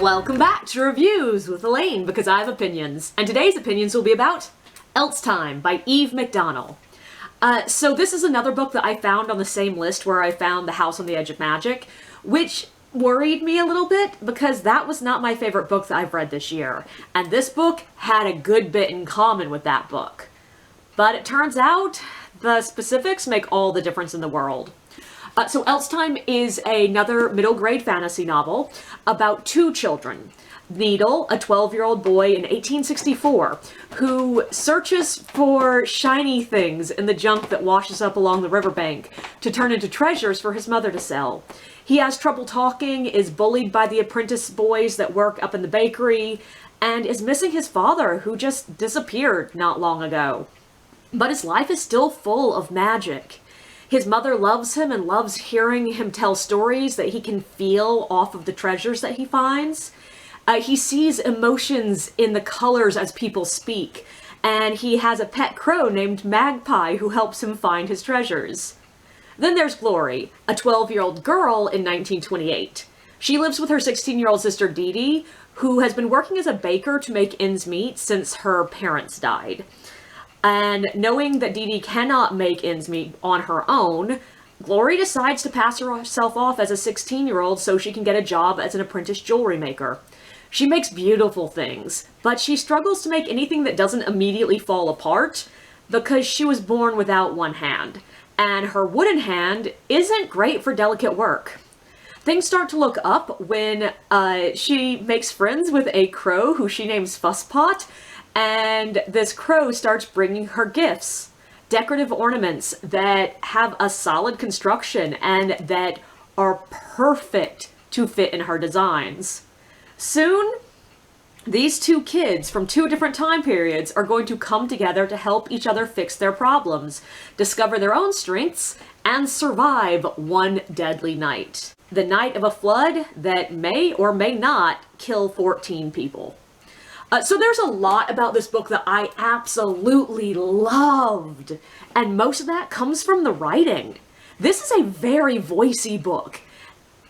Welcome back to Reviews with Elaine, because I have opinions. And today's opinions will be about Elsetime by Eve McDonnell. So this is another book that I found on the same list where I found The House on the Edge of Magic, which worried me a little bit because that was not my favorite book that I've read this year. And this book had a good bit in common with that book. But it turns out the specifics make all the difference in the world. So Elsetime is another middle grade fantasy novel about two children. Needle, a 12-year-old boy in 1864, who searches for shiny things in the junk that washes up along the riverbank to turn into treasures for his mother to sell. He has trouble talking, is bullied by the apprentice boys that work up in the bakery, and is missing his father, who just disappeared not long ago. But his life is still full of magic. His mother loves him and loves hearing him tell stories that he can feel off of the treasures that he finds. He sees emotions in the colors as people speak, and he has a pet crow named Magpie who helps him find his treasures. Then there's Glory, a 12-year-old girl in 1928. She lives with her 16-year-old sister Dee Dee, who has been working as a baker to make ends meet since her parents died. And knowing that Dee Dee cannot make ends meet on her own, Glory decides to pass herself off as a 16-year-old so she can get a job as an apprentice jewelry maker. She makes beautiful things, but she struggles to make anything that doesn't immediately fall apart because she was born without one hand, and her wooden hand isn't great for delicate work. Things start to look up when she makes friends with a crow who she names Fusspot, and this crow starts bringing her gifts, decorative ornaments that have a solid construction and that are perfect to fit in her designs. Soon, these two kids from two different time periods are going to come together to help each other fix their problems, discover their own strengths, and survive one deadly night. The night of a flood that may or may not kill 14 people. So there's a lot about this book that I absolutely loved, and most of that comes from the writing. This is a very voicey book,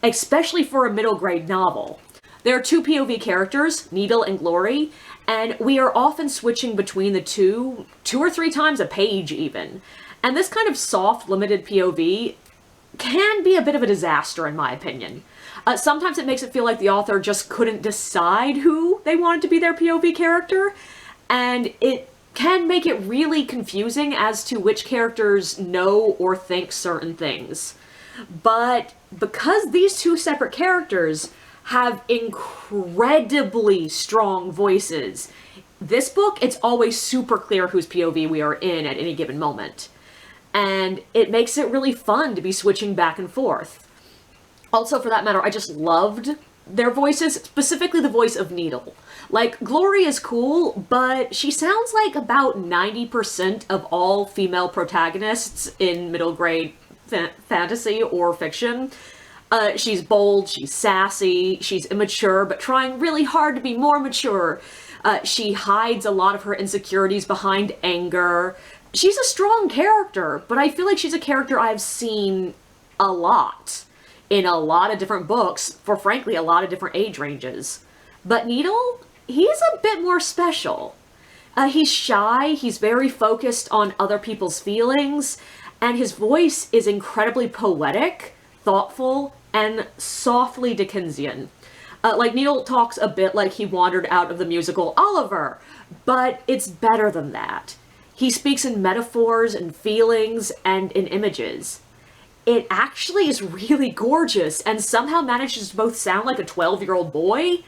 especially for a middle grade novel. There are two POV characters, Needle and Glory, and we are often switching between the two or three times a page even. And this kind of soft, limited POV can be a bit of a disaster in my opinion. Sometimes it makes it feel like the author just couldn't decide who they wanted to be their POV character, and it can make it really confusing as to which characters know or think certain things. But because these two separate characters have incredibly strong voices, this book, it's always super clear whose POV we are in at any given moment. And it makes it really fun to be switching back and forth. Also, for that matter, I just loved their voices, specifically the voice of Needle. Like, Glory is cool, but she sounds like about 90% of all female protagonists in middle grade fantasy or fiction. She's bold, she's sassy, she's immature, but trying really hard to be more mature. She hides a lot of her insecurities behind anger. She's a strong character, but I feel like she's a character I've seen a lot in a lot of different books for, frankly, a lot of different age ranges. But Needle, he's a bit more special. He's shy, he's very focused on other people's feelings, and his voice is incredibly poetic, thoughtful, and softly Dickensian. Like, Needle talks a bit like he wandered out of the musical Oliver, but it's better than that. He speaks in metaphors and feelings and in images. It actually is really gorgeous and somehow manages to both sound like a 12-year-old boy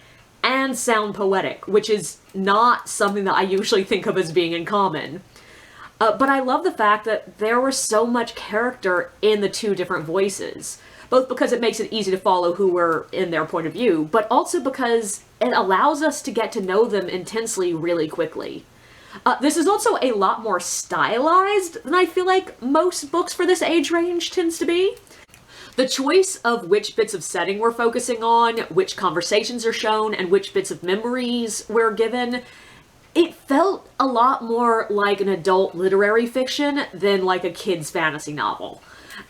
and sound poetic, which is not something that I usually think of as being in common. But I love the fact that there was so much character in the two different voices, both because it makes it easy to follow who were in their point of view, but also because it allows us to get to know them intensely really quickly. This is also a lot more stylized than I feel like most books for this age range tends to be. The choice of which bits of setting we're focusing on, which conversations are shown, and which bits of memories we're given, it felt a lot more like an adult literary fiction than like a kid's fantasy novel.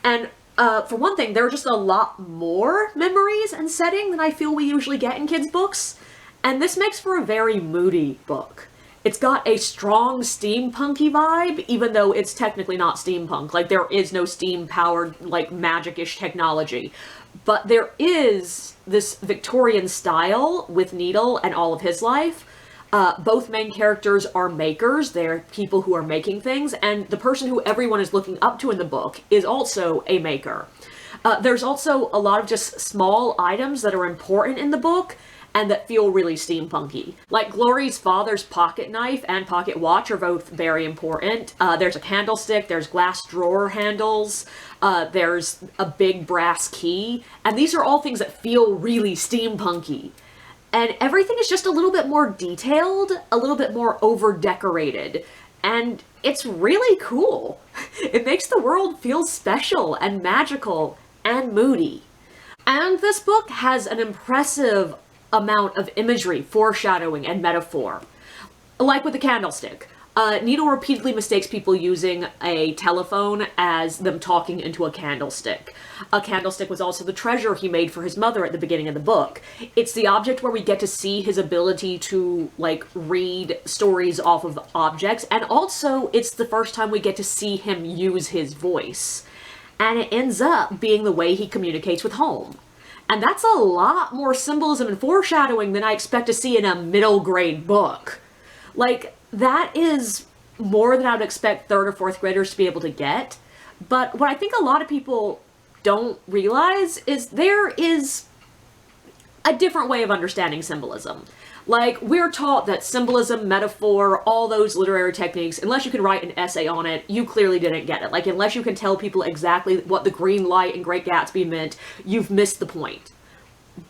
And For one thing, there are just a lot more memories and setting than I feel we usually get in kids' books, and this makes for a very moody book. It's got a strong steampunky vibe, even though it's technically not steampunk. Like, there is no steam-powered, like, magic-ish technology. But there is this Victorian style with Needle and all of his life. Both main characters are makers. They're people who are making things, and the person who everyone is looking up to in the book is also a maker. There's also a lot of just small items that are important in the book, and that feel really steampunky. Like Glory's father's pocket knife and pocket watch are both very important. There's a candlestick, there's glass drawer handles, there's a big brass key, and these are all things that feel really steampunky. And everything is just a little bit more detailed, a little bit more over-decorated, and it's really cool. It makes the world feel special and magical and moody. And this book has an impressive amount of imagery, foreshadowing, and metaphor. Like with the candlestick, Needle repeatedly mistakes people using a telephone as them talking into a candlestick. A candlestick was also the treasure he made for his mother at the beginning of the book. It's the object where we get to see his ability to, like, read stories off of objects, and also it's the first time we get to see him use his voice. And it ends up being the way he communicates with home. And that's a lot more symbolism and foreshadowing than I expect to see in a middle grade book. Like, that is more than I would expect 3rd or 4th graders to be able to get. But what I think a lot of people don't realize is there is a different way of understanding symbolism. Like, we're taught that symbolism, metaphor, all those literary techniques, unless you can write an essay on it, you clearly didn't get it. Like, unless you can tell people exactly what the green light in Great Gatsby meant, you've missed the point.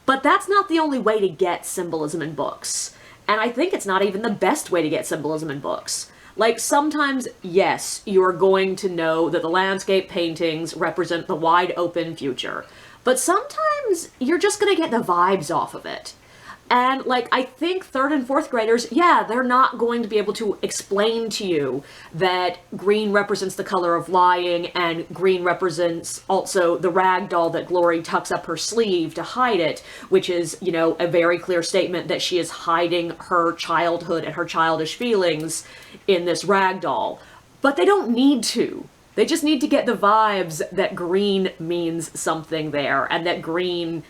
But that's not the only way to get symbolism in books. And I think it's not even the best way to get symbolism in books. Like, sometimes, yes, you are going to know that the landscape paintings represent the wide open future. But sometimes you're just gonna get the vibes off of it. And, like, I think 3rd and 4th graders, yeah, they're not going to be able to explain to you that green represents the color of lying, and green represents also the rag doll that Glory tucks up her sleeve to hide it, which is, you know, a very clear statement that she is hiding her childhood and her childish feelings in this rag doll. But they don't need to. They just need to get the vibes that green means something there, and that green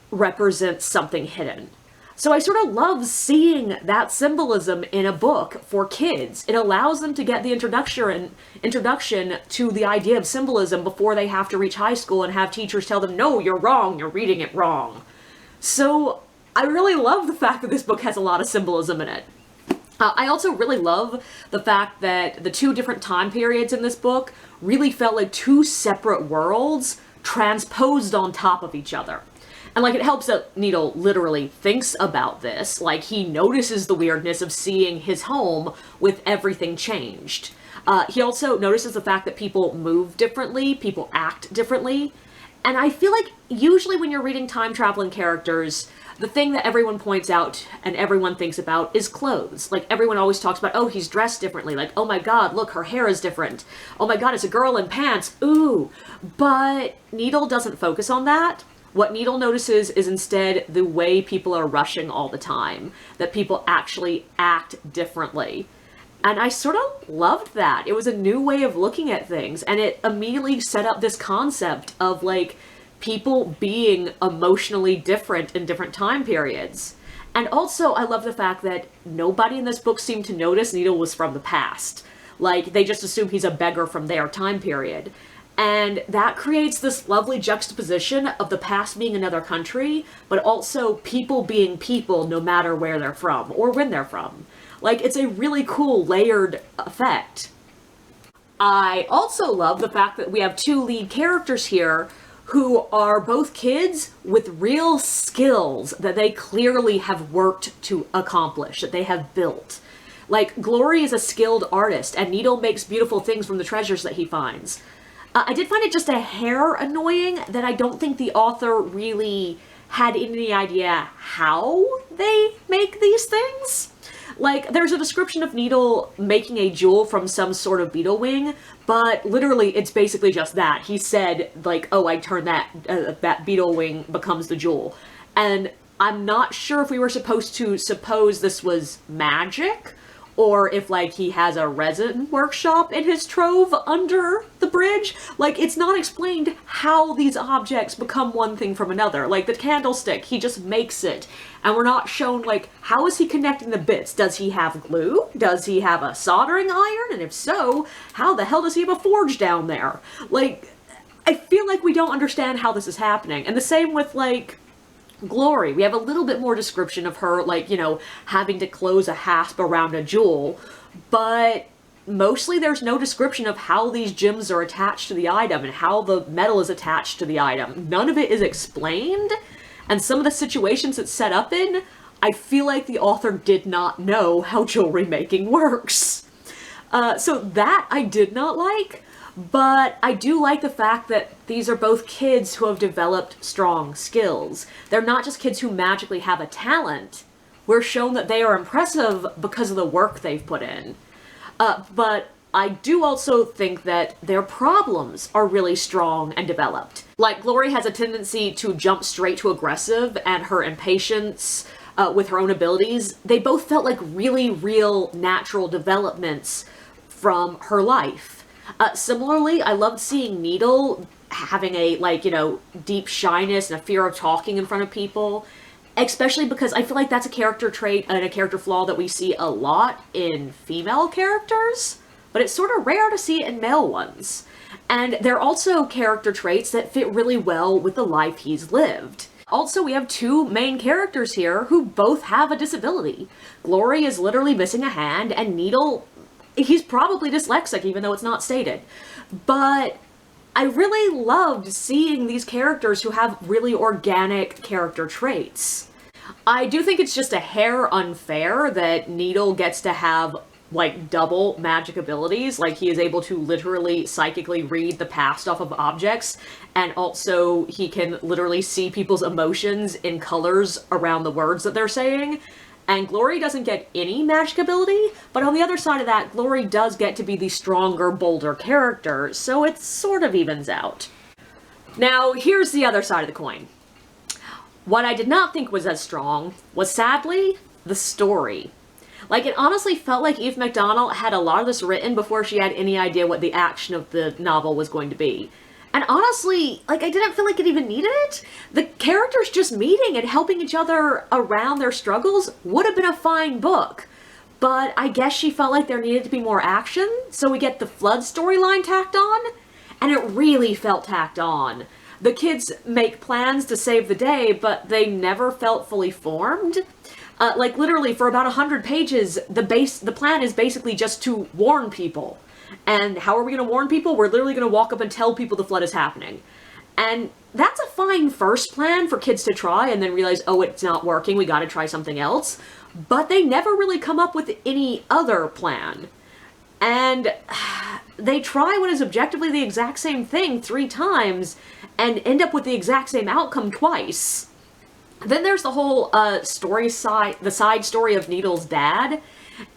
represents something hidden. So I sort of love seeing that symbolism in a book for kids. It allows them to get the introduction to the idea of symbolism before they have to reach high school and have teachers tell them, no, you're wrong, you're reading it wrong. So I really love the fact that this book has a lot of symbolism in it. I also really love the fact that the 2 different time periods in this book really felt like 2 separate worlds transposed on top of each other. And, like, it helps that Needle literally thinks about this. Like, he notices the weirdness of seeing his home with everything changed. He also notices the fact that people move differently, people act differently. And I feel like usually when you're reading time-traveling characters, the thing that everyone points out and everyone thinks about is clothes. Like, everyone always talks about, oh, he's dressed differently. Like, oh my god, look, her hair is different. Oh my god, it's a girl in pants. Ooh. But Needle doesn't focus on that. What Needle notices is instead the way people are rushing all the time, that people actually act differently. And I sort of loved that. It was a new way of looking at things, and it immediately set up this concept of, like, people being emotionally different in different time periods. And also, I love the fact that nobody in this book seemed to notice Needle was from the past. Like, they just assume he's a beggar from their time period. And that creates this lovely juxtaposition of the past being another country, but also people being people no matter where they're from or when they're from. Like, it's a really cool layered effect. I also love the fact that we have 2 lead characters here who are both kids with real skills that they clearly have worked to accomplish, that they have built. Like, Glory is a skilled artist, and Needle makes beautiful things from the treasures that he finds. I did find it just a hair annoying that I don't think the author really had any idea how they make these things. Like, there's a description of Needle making a jewel from some sort of beetle wing, but literally it's basically just that. He said, like, oh, I turn that beetle wing becomes the jewel. And I'm not sure if we were supposed to suppose this was magic, or if, like, he has a resin workshop in his trove under the bridge. Like, it's not explained how these objects become one thing from another. Like, the candlestick, he just makes it. And we're not shown, like, how is he connecting the bits? Does he have glue? Does he have a soldering iron? And if so, how the hell does he have a forge down there? Like, I feel like we don't understand how this is happening. And the same with, like, Glory. We have a little bit more description of her, like, you know, having to close a hasp around a jewel, but mostly there's no description of how these gems are attached to the item and how the metal is attached to the item. None of it is explained, and some of the situations it's set up in, I feel like the author did not know how jewelry making works. So that I did not like. But I do like the fact that these are both kids who have developed strong skills. They're not just kids who magically have a talent. We're shown that they are impressive because of the work they've put in. But I do also think that their problems are really strong and developed. Like, Glory has a tendency to jump straight to aggressive, and her impatience with her own abilities, they both felt like really real natural developments from her life. Similarly, I loved seeing Needle having a, like, you know, deep shyness and a fear of talking in front of people, especially because I feel like that's a character trait and a character flaw that we see a lot in female characters, but it's sort of rare to see it in male ones. And they're also character traits that fit really well with the life he's lived. Also, we have two main characters here who both have a disability. Glory is literally missing a hand, and Needle, he's probably dyslexic, even though it's not stated. But I really loved seeing these characters who have really organic character traits. I do think it's just a hair unfair that Needle gets to have, like, double magic abilities. Like, he is able to literally psychically read the past off of objects, and also he can literally see people's emotions in colors around the words that they're saying. And Glory doesn't get any magic ability, but on the other side of that, Glory does get to be the stronger, bolder character, so it sort of evens out. Now, here's the other side of the coin. What I did not think was as strong was, sadly, the story. Like, it honestly felt like Eve McDonnell had a lot of this written before she had any idea what the action of the novel was going to be. And honestly, like, I didn't feel like it even needed it. The characters just meeting and helping each other around their struggles would have been a fine book. But I guess she felt like there needed to be more action, so we get the Flood storyline tacked on, and it really felt tacked on. The kids make plans to save the day, but they never felt fully formed. Like, literally, for about 100 pages, the plan is basically just to warn people. And how are we going to warn people? We're literally going to walk up and tell people the flood is happening. And that's a fine first plan for kids to try and then realize, oh, it's not working, we got to try something else. But they never really come up with any other plan. And they try what is objectively the exact same thing 3 times and end up with the exact same outcome twice. Then there's the whole the side story of Needle's dad.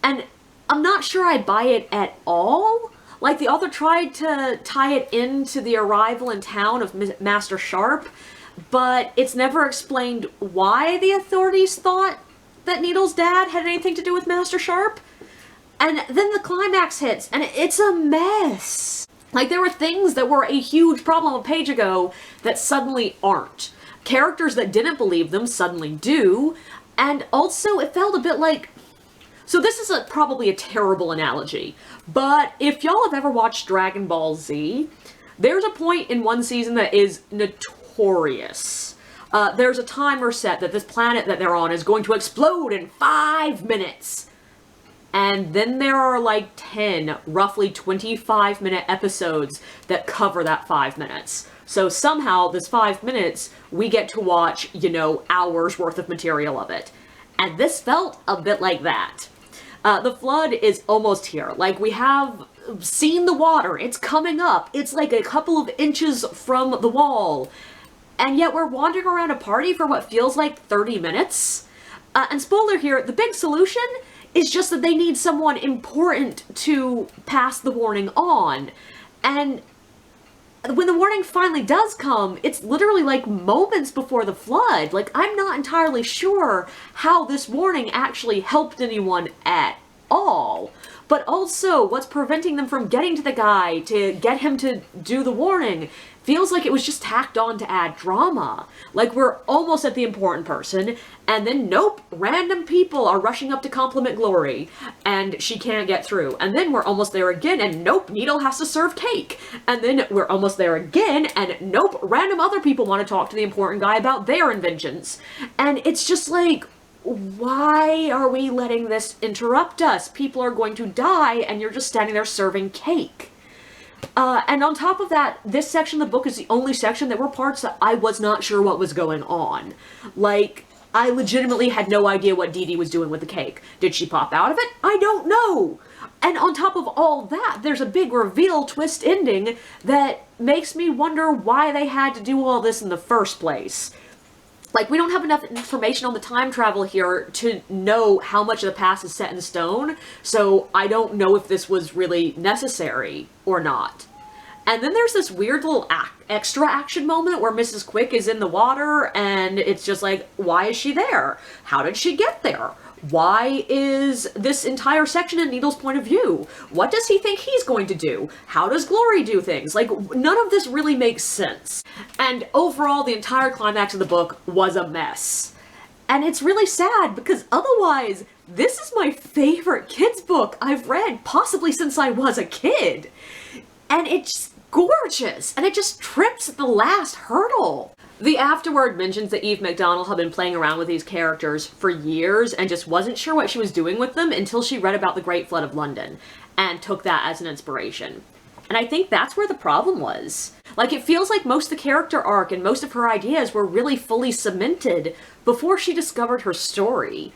And I'm not sure I buy it at all. Like, the author tried to tie it into the arrival in town of Master Sharp, but it's never explained why the authorities thought that Needle's dad had anything to do with Master Sharp. And then the climax hits, and it's a mess. Like, there were things that were a huge problem a page ago that suddenly aren't. Characters that didn't believe them suddenly do, and also it felt a bit like... So this is probably a terrible analogy, but if y'all have ever watched Dragon Ball Z, there's a point in one season that is notorious. There's a timer set that this planet that they're on is going to explode in 5 minutes. And then there are like 10, roughly 25-minute episodes that cover that 5 minutes. So somehow, this 5 minutes, we get to watch, you know, hours worth of material of it. And this felt a bit like that. The flood is almost here. Like, we have seen the water. It's coming up. It's like a couple of inches from the wall. And yet we're wandering around a party for what feels like 30 minutes. And spoiler here, the big solution It's just that they need someone important to pass the warning on. And when the warning finally does come, it's literally like moments before the flood. Like, I'm not entirely sure how this warning actually helped anyone at all. But also, what's preventing them from getting to the guy to get him to do the warning feels like it was just tacked on to add drama. Like, we're almost at the important person, and then nope, random people are rushing up to compliment Glory, and she can't get through. And then we're almost there again, and nope, Needle has to serve cake. And then we're almost there again, and nope, random other people want to talk to the important guy about their inventions. And it's just like, why are we letting this interrupt us? People are going to die, and you're just standing there serving cake. And on top of that, this section of the book is the only section that were parts that I was not sure what was going on. Like, I legitimately had no idea what Dee Dee was doing with the cake. Did she pop out of it? I don't know! And on top of all that, there's a big reveal twist ending that makes me wonder why they had to do all this in the first place. Like, we don't have enough information on the time travel here to know how much of the past is set in stone, so I don't know if this was really necessary or not. And then there's this weird little extra action moment where Mrs. Quick is in the water, and it's just like, why is she there? How did she get there? Why is this entire section in Needle's point of view? What does he think he's going to do? How does Glory do things? Like, none of this really makes sense. And overall, the entire climax of the book was a mess. And it's really sad, because otherwise, this is my favorite kids book I've read, possibly since I was a kid. And it's gorgeous, and it just trips at the last hurdle. The afterword mentions that Eve McDonnell had been playing around with these characters for years and just wasn't sure what she was doing with them until she read about the Great Flood of London and took that as an inspiration. And I think that's where the problem was. Like, it feels like most of the character arc and most of her ideas were really fully cemented before she discovered her story.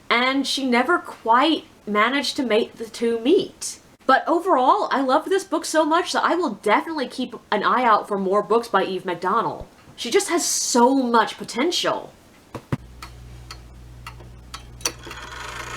And she never quite managed to make the two meet. But overall, I loved this book so much that I will definitely keep an eye out for more books by Eve McDonnell. She just has so much potential.